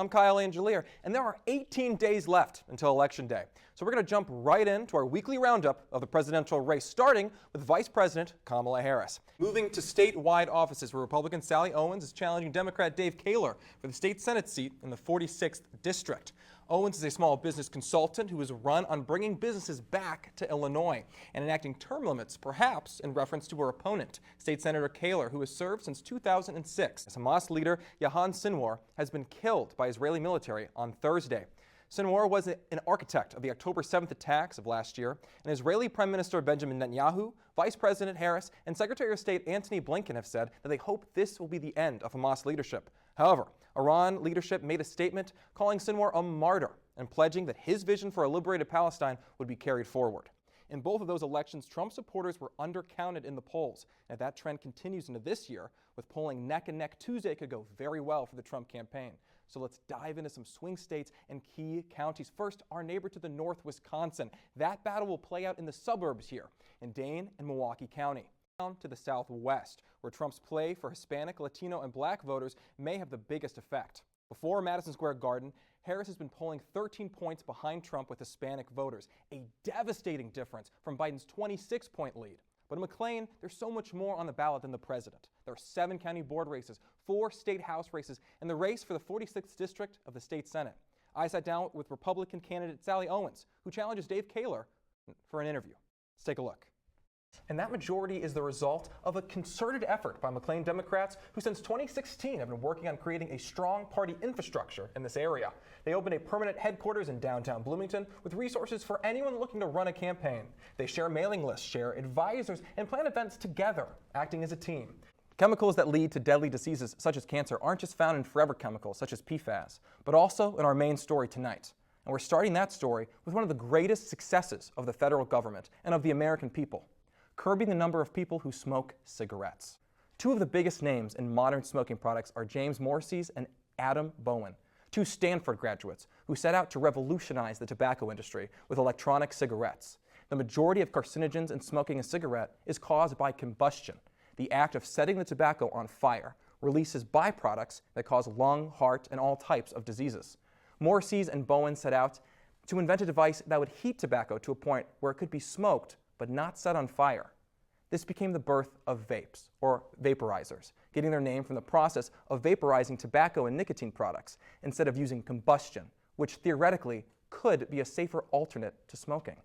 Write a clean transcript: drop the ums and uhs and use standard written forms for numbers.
I'm Langellier, and there are 18 days left until Election Day. So we're going to jump right into our weekly roundup of the presidential race, starting with Vice President Kamala Harris. Moving to statewide offices, where Republican Sally Owens is challenging Democrat Dave Kaler for the state Senate seat in the 46th District. Owens is a small business consultant who has run on bringing businesses back to Illinois and enacting term limits, perhaps in reference to her opponent, State Senator Kaler, who has served since 2006. Hamas leader Yahan Sinwar has been killed by Israeli military on Thursday. Sinwar was an architect of the October 7th attacks of last year, and Israeli Prime Minister Benjamin Netanyahu, Vice President Harris, and Secretary of State Antony Blinken have said that they hope this will be the end of Hamas leadership. However, Iran leadership made a statement calling Sinwar a martyr and pledging that his vision for a liberated Palestine would be carried forward. In both of those elections, Trump supporters were undercounted in the polls, and that trend continues into this year, with polling neck and neck. Tuesday could go very well for the Trump campaign. So let's dive into some swing states and key counties. First, our neighbor to the north, Wisconsin. That battle will play out in the suburbs here, in Dane and Milwaukee County. Down to the southwest, where Trump's play for Hispanic, Latino, and black voters may have the biggest effect. Before Madison Square Garden, Harris has been polling 13 points behind Trump with Hispanic voters, a devastating difference from Biden's 26-point lead. But in McLean, there's so much more on the ballot than the president. There are 7 county board races, 4 state house races, and the race for the 46th district of the state Senate. I sat down with Republican candidate Sally Owens, who challenges Dave Kaler for an interview. Let's take a look. And that majority is the result of a concerted effort by McLean Democrats, who since 2016 have been working on creating a strong party infrastructure in this area. They opened a permanent headquarters in downtown Bloomington with resources for anyone looking to run a campaign. They share mailing lists, share advisors, and plan events together, acting as a team. Chemicals that lead to deadly diseases such as cancer aren't just found in forever chemicals such as PFAS, but also in our main story tonight. And we're starting that story with one of the greatest successes of the federal government and of the American people: curbing the number of people who smoke cigarettes. 2 of the biggest names in modern smoking products are James Morrissey's and Adam Bowen, 2 Stanford graduates who set out to revolutionize the tobacco industry with electronic cigarettes. The majority of carcinogens in smoking a cigarette is caused by combustion. The act of setting the tobacco on fire releases byproducts that cause lung, heart, and all types of diseases. Morrissey's and Bowen set out to invent a device that would heat tobacco to a point where it could be smoked but not set on fire. This became the birth of vapes, or vaporizers, getting their name from the process of vaporizing tobacco and nicotine products instead of using combustion, which theoretically could be a safer alternate to smoking.